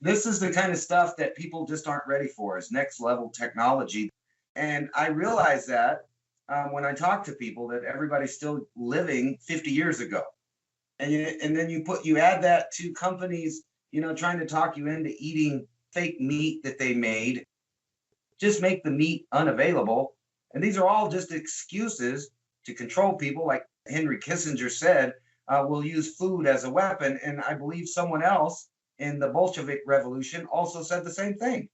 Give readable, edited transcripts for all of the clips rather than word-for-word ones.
This is the kind of stuff that people just aren't ready for, is next level technology. And I realize that when I talk to people, that everybody's still living 50 years ago. And then you add that to companies, trying to talk you into eating fake meat that they made, just make the meat unavailable. And these are all just excuses to control people. Like Henry Kissinger said, we'll use food as a weapon. And I believe someone else in the Bolshevik Revolution also said the same thing.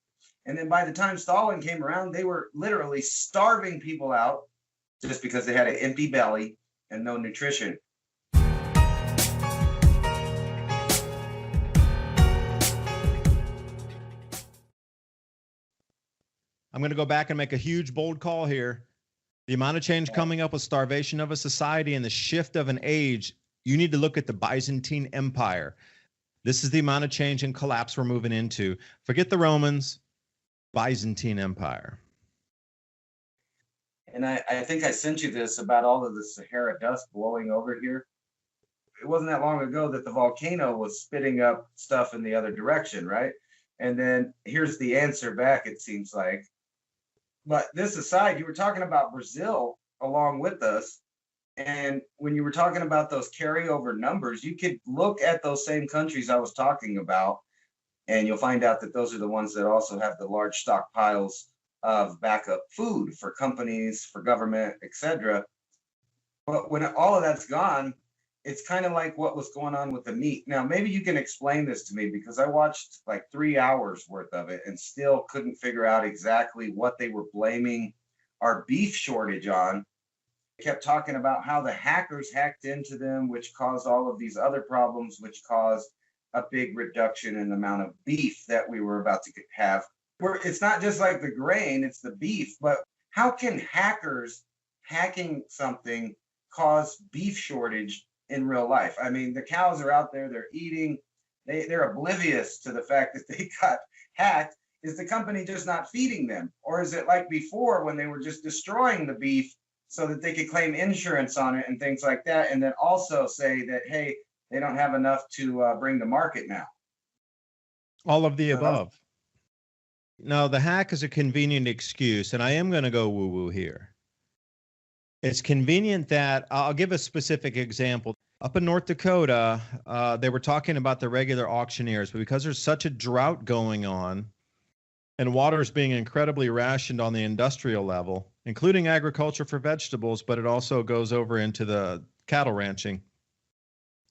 And then by the time Stalin came around, they were literally starving people out just because they had an empty belly and no nutrition. I'm going to go back and make a huge, bold call here. The amount of change coming up with starvation of a society and the shift of an age, you need to look at the Byzantine Empire. This is the amount of change and collapse we're moving into. Forget the Romans, Byzantine Empire. And I think I sent you this about all of the Sahara dust blowing over here. It wasn't that long ago that the volcano was spitting up stuff in the other direction, right? And then here's the answer back, it seems like. But this aside, you were talking about Brazil along with us. And when you were talking about those carryover numbers, you could look at those same countries I was talking about, and you'll find out that those are the ones that also have the large stockpiles of backup food for companies, for government, etc. But when all of that's gone, it's kind of like what was going on with the meat. Now, maybe you can explain this to me, because I watched like 3 hours worth of it and still couldn't figure out exactly what they were blaming our beef shortage on. They kept talking about how the hackers hacked into them, which caused all of these other problems, which caused a big reduction in the amount of beef that we were about to have. It's not just like the grain, it's the beef. But how can hackers hacking something cause beef shortage in real life? I mean, the cows are out there, they're eating, they're oblivious to the fact that they got hacked. Is the company just not feeding them? Or is it like before when they were just destroying the beef so that they could claim insurance on it and things like that, and then also say that, hey, they don't have enough to bring to market now? All of the above. No, the hack is a convenient excuse, and I am going to go woo-woo here. It's convenient that, I'll give a specific example. Up in North Dakota, they were talking about the regular auctioneers, but because there's such a drought going on and water is being incredibly rationed on the industrial level, including agriculture for vegetables, but it also goes over into the cattle ranching,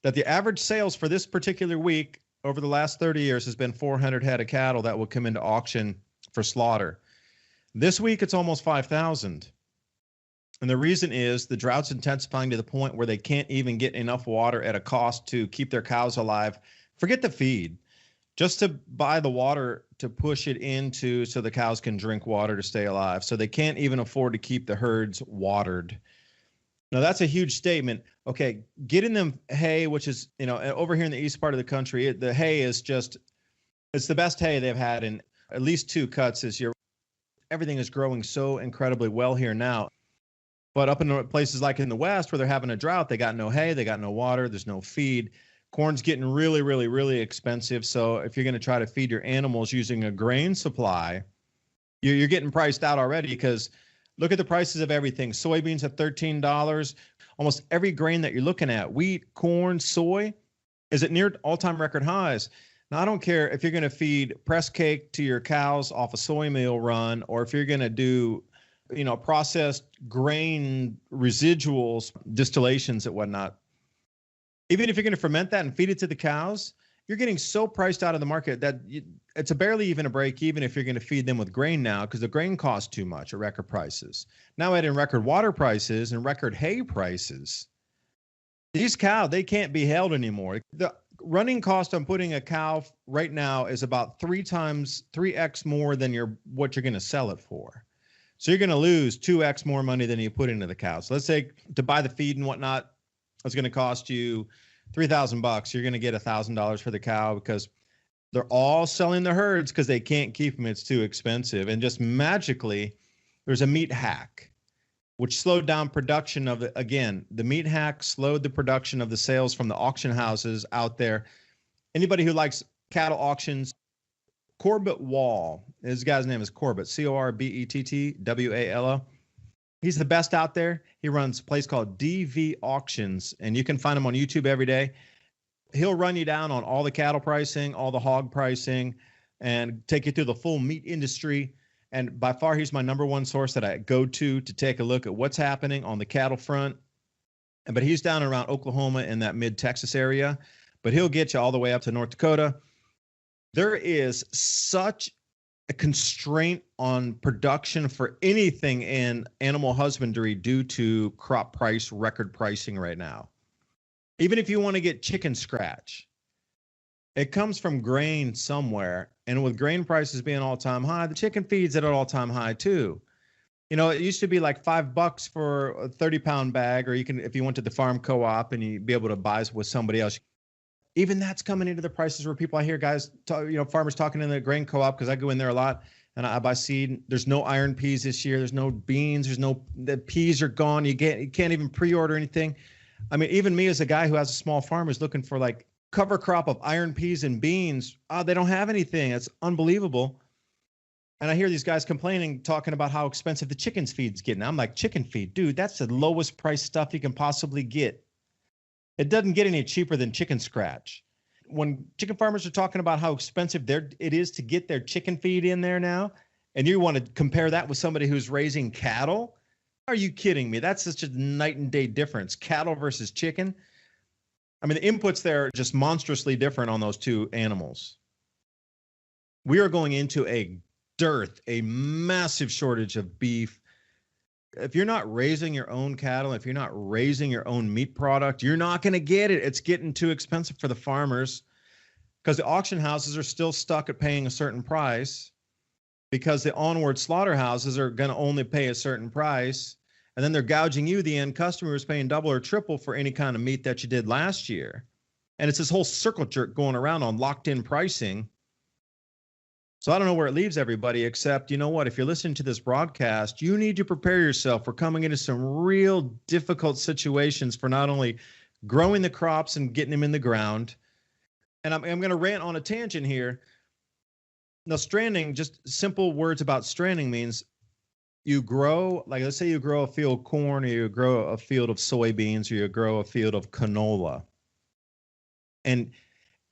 that the average sales for this particular week over the last 30 years has been 400 head of cattle that will come into auction for slaughter. This week, it's almost 5,000. And the reason is the drought's intensifying to the point where they can't even get enough water at a cost to keep their cows alive. Forget the feed, just to buy the water to push it into so the cows can drink water to stay alive. So they can't even afford to keep the herds watered. Now, that's a huge statement. Okay, getting them hay, which is, over here in the east part of the country, the hay is just, it's the best hay they've had in at least 2 cuts this year. Everything is growing so incredibly well here now. But up in places like in the West where they're having a drought, they got no hay, they got no water, there's no feed. Corn's getting really, really, really expensive. So if you're going to try to feed your animals using a grain supply, you're getting priced out already, because look at the prices of everything. Soybeans at $13. Almost every grain that you're looking at, wheat, corn, soy, is at near all-time record highs. Now, I don't care if you're going to feed press cake to your cows off a soy meal run, or if you're going to do processed grain residuals, distillations and whatnot. Even if you're going to ferment that and feed it to the cows, you're getting so priced out of the market that it's barely even a break even if you're going to feed them with grain now, because the grain costs too much at record prices. Now add in record water prices and record hay prices. These cows, they can't be held anymore. The running cost on putting a cow right now is about 3x more than what you're going to sell it for. So you're going to lose 2x more money than you put into the cow. So let's say to buy the feed and whatnot, it's going to cost you $3,000. You're going to get $1,000 for the cow, because they're all selling the herds because they can't keep them. It's too expensive. And just magically, there's a meat hack, which slowed down production of it. Again, the meat hack slowed the production of the sales from the auction houses out there. Anybody who likes cattle auctions, Corbett Wall. This guy's name is Corbett, Corbettwallo. He's the best out there. He runs a place called DV Auctions, and you can find him on YouTube every day. He'll run you down on all the cattle pricing, all the hog pricing, and take you through the full meat industry. And by far, he's my number one source that I go to take a look at what's happening on the cattle front. But he's down around Oklahoma in that mid-Texas area. But he'll get you all the way up to North Dakota. There is such a constraint on production for anything in animal husbandry due to crop price, record pricing right now. Even if you want to get chicken scratch, it comes from grain somewhere. And with grain prices being all-time high, the chicken feed's at an all-time high too. You know, it used to be like $5 for a 30-pound bag, or you can, if you went to the farm co-op and you'd be able to buy with somebody else. Even that's coming into the prices where people, I hear guys, farmers talking in the grain co-op, because I go in there a lot and I buy seed. There's no iron peas this year. There's no beans. The peas are gone. You can't even pre-order anything. I mean, even me as a guy who has a small farm is looking for like cover crop of iron peas and beans. Oh, they don't have anything. It's unbelievable. And I hear these guys complaining, talking about how expensive the chicken's feed's getting. I'm like, chicken feed, dude, that's the lowest price stuff you can possibly get. It doesn't get any cheaper than chicken scratch. When chicken farmers are talking about how expensive it is to get their chicken feed in there now, and you want to compare that with somebody who's raising cattle, are you kidding me? That's such a night and day difference. Cattle versus chicken. I mean, the inputs there are just monstrously different on those two animals. We are going into a dearth, a massive shortage of beef. If you're not raising your own cattle, if you're not raising your own meat product, you're not going to get it. It's getting too expensive for the farmers, because the auction houses are still stuck at paying a certain price, because the onward slaughterhouses are going to only pay a certain price. And then they're gouging you, the end customer, who's paying double or triple for any kind of meat that you did last year. And it's this whole circle jerk going around on locked in pricing. So I don't know where it leaves everybody, except, you know what, if you're listening to this broadcast, you need to prepare yourself for coming into some real difficult situations for not only growing the crops and getting them in the ground. And I'm going to rant on a tangent here. Now, stranding, just simple words about stranding means you grow, like let's say you grow a field of corn, or you grow a field of soybeans, or you grow a field of canola. And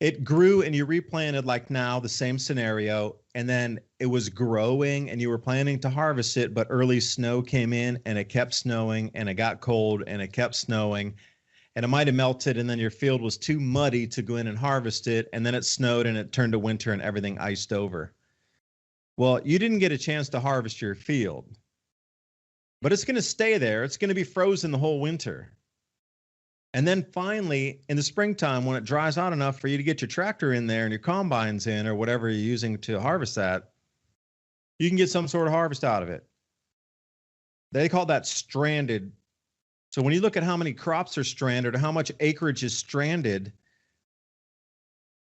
it grew and you replanted, like now, the same scenario, and then it was growing and you were planning to harvest it, but early snow came in and it kept snowing and it got cold and it kept snowing and it might have melted, and then your field was too muddy to go in and harvest it, and then it snowed and it turned to winter and everything iced over. Well, you didn't get a chance to harvest your field, but it's going to stay there. It's going to be frozen the whole winter. And then finally, in the springtime, when it dries out enough for you to get your tractor in there and your combines in, or whatever you're using to harvest that, you can get some sort of harvest out of it. They call that stranded. So when you look at how many crops are stranded or how much acreage is stranded,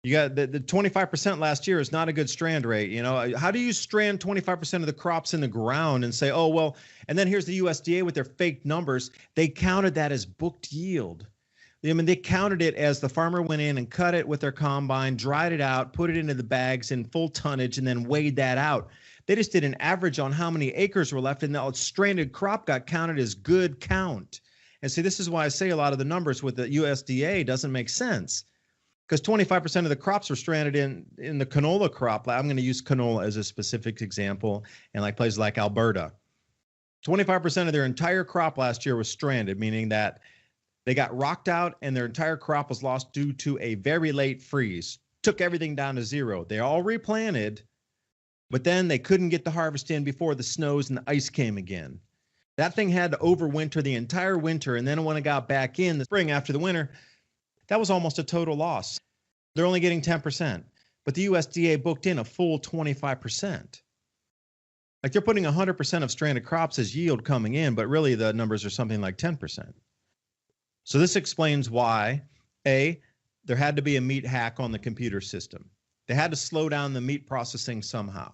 you got the 25% last year is not a good strand rate. You know, how do you strand 25% of the crops in the ground and say, oh, well, and then here's the USDA with their fake numbers. They counted that as booked yield. I mean, they counted it as the farmer went in and cut it with their combine, dried it out, put it into the bags in full tonnage, and then weighed that out. They just did an average on how many acres were left, and the stranded crop got counted as good count. And see, this is why I say a lot of the numbers with the USDA doesn't make sense. Because 25% of the crops were stranded in the canola crop. I'm going to use canola as a specific example, and like places like Alberta. 25% of their entire crop last year was stranded, meaning that they got rocked out and their entire crop was lost due to a very late freeze. Took everything down to zero. They all replanted, but then they couldn't get the harvest in before the snows and the ice came again. That thing had to overwinter the entire winter, and then when it got back in the spring after the winter, that was almost a total loss. They're only getting 10%, but the USDA booked in a full 25%. Like they're putting 100% of stranded crops as yield coming in, but really the numbers are something like 10%. So this explains why, A, there had to be a meat hack on the computer system. They had to slow down the meat processing somehow.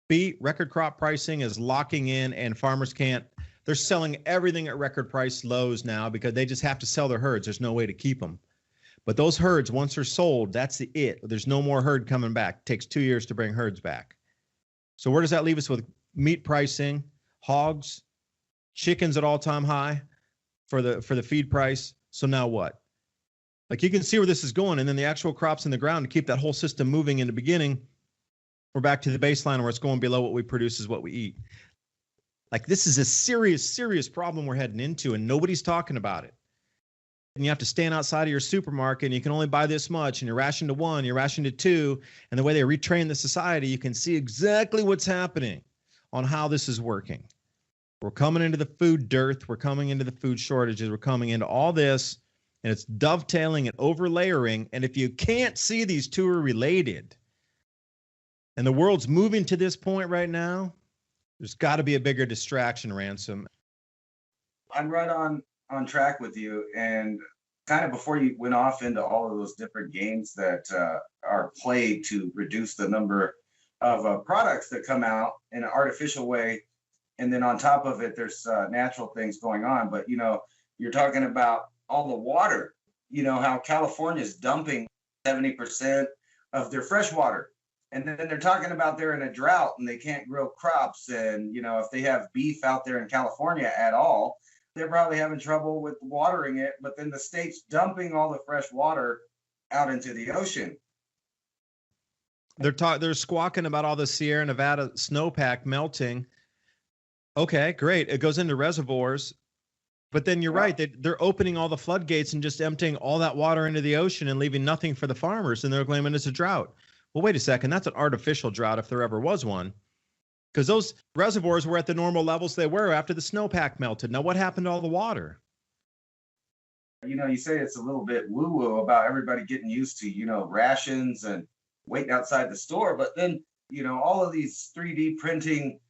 B, record crop pricing is locking in and farmers can't. They're selling everything at record price lows now because they just have to sell their herds. There's no way to keep them. But those herds, once they're sold, that's it. There's no more herd coming back. It takes 2 years to bring herds back. So where does that leave us with meat pricing, hogs, chickens at all-time high for the feed price? So now what? Like, you can see where this is going, and then the actual crops in the ground to keep that whole system moving in the beginning, we're back to the baseline where it's going below what we produce is what we eat. Like, this is a serious, serious problem we're heading into, and nobody's talking about it. And you have to stand outside of your supermarket, and you can only buy this much, and you're rationed to 1, you're rationed to 2, and the way they retrain the society, you can see exactly what's happening on how this is working. We're coming into the food dearth, we're coming into the food shortages, we're coming into all this, and it's dovetailing and overlayering, and if you can't see these two are related, and the world's moving to this point right now, there's got to be a bigger distraction, Ransom. I'm right on track with you. And kind of before you went off into all of those different games that are played to reduce the number of products that come out in an artificial way, and then on top of it, there's natural things going on. But, you know, you're talking about all the water, you know, how California is dumping 70% of their fresh water. And then they're talking about they're in a drought and they can't grow crops. And, you know, if they have beef out there in California at all, they're probably having trouble with watering it. But then the state's dumping all the fresh water out into the ocean. They're squawking about all the Sierra Nevada snowpack melting. Okay, great. It goes into reservoirs. But then you're right. They're opening all the floodgates and just emptying all that water into the ocean and leaving nothing for the farmers. And they're claiming it's a drought. Well, wait a second. That's an artificial drought if there ever was one. Because those reservoirs were at the normal levels they were after the snowpack melted. Now, what happened to all the water? You know, you say it's a little bit woo-woo about everybody getting used to, you know, rations and waiting outside the store. But then, you know, all of these 3D printing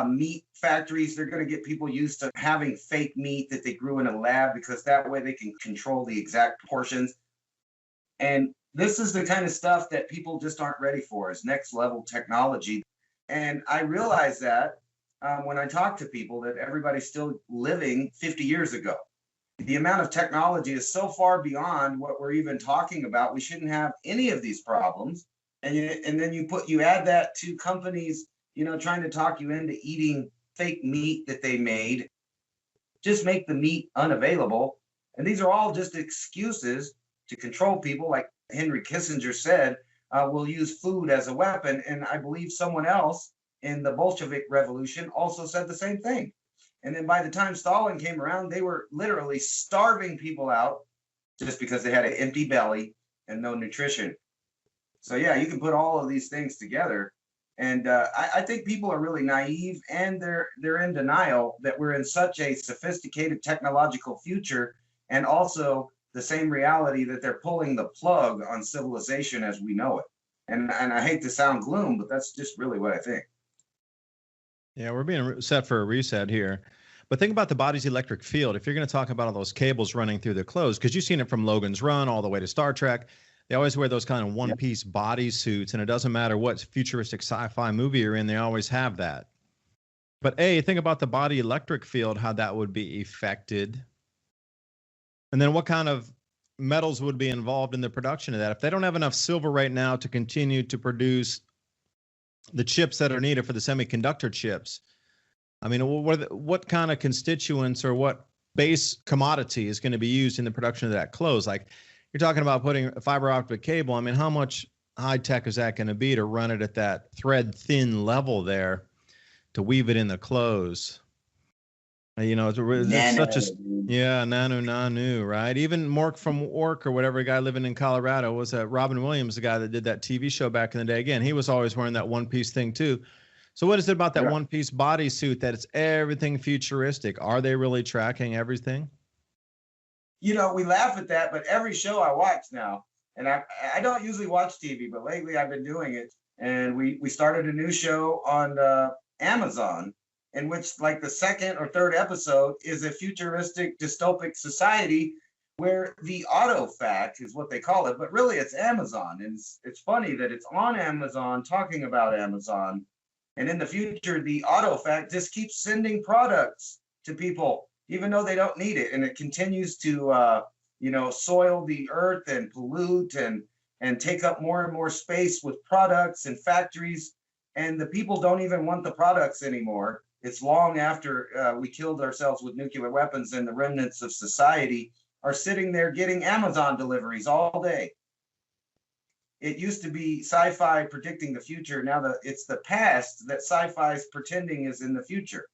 meat factories, they're going to get people used to having fake meat that they grew in a lab, because that way they can control the exact portions. And this is the kind of stuff that people just aren't ready for, is next level technology. And I realize that when I talk to people, that everybody's still living 50 years ago. The amount of technology is so far beyond what we're even talking about. We shouldn't have any of these problems. And then you add that to companies, you know, trying to talk you into eating fake meat that they made, just make the meat unavailable. And these are all just excuses to control people. Like Henry Kissinger said, we'll use food as a weapon. And I believe someone else in the Bolshevik Revolution also said the same thing. And then by the time Stalin came around, they were literally starving people out just because they had an empty belly and no nutrition. So yeah, you can put all of these things together. And I think people are really naive, and they're in denial that we're in such a sophisticated technological future, and also the same reality that they're pulling the plug on civilization as we know it. And I hate to sound gloom, but that's just really what I think. Yeah, we're being set for a reset here. But think about the body's electric field. If you're going to talk about all those cables running through their clothes, because you've seen it from Logan's Run all the way to Star Trek. They always wear those kind of one-piece bodysuits, and it doesn't matter what futuristic sci-fi movie you're in, they always have that. But think about the body electric field, how that would be affected. And then what kind of metals would be involved in the production of that? If they don't have enough silver right now to continue to produce the chips that are needed for the semiconductor chips, I mean, what kind of constituents or what base commodity is going to be used in the production of that clothes? Like, you're talking about putting a fiber optic cable. I mean, how much high tech is that going to be to run it at that thread thin level there to weave it in the clothes? You know, it's such a nano, right? Even Mork from Ork or whatever guy living in Colorado was Robin Williams, the guy that did that TV show back in the day. Again, he was always wearing that one piece thing too. So what is it about that one piece bodysuit that it's everything futuristic? Are they really tracking everything? You know, we laugh at that, but every show I watch now, and I don't usually watch TV, but lately I've been doing it. And we started a new show on Amazon, in which like the second or third episode is a futuristic dystopic society where the autofac is what they call it, but really it's Amazon. And it's funny that it's on Amazon talking about Amazon. And in the future, the autofac just keeps sending products to people, even though they don't need it. And it continues to soil the earth and pollute and take up more and more space with products and factories. And the people don't even want the products anymore. It's long after we killed ourselves with nuclear weapons, and the remnants of society are sitting there getting Amazon deliveries all day. It used to be sci-fi predicting the future. Now it's the past that sci-fi is pretending is in the future.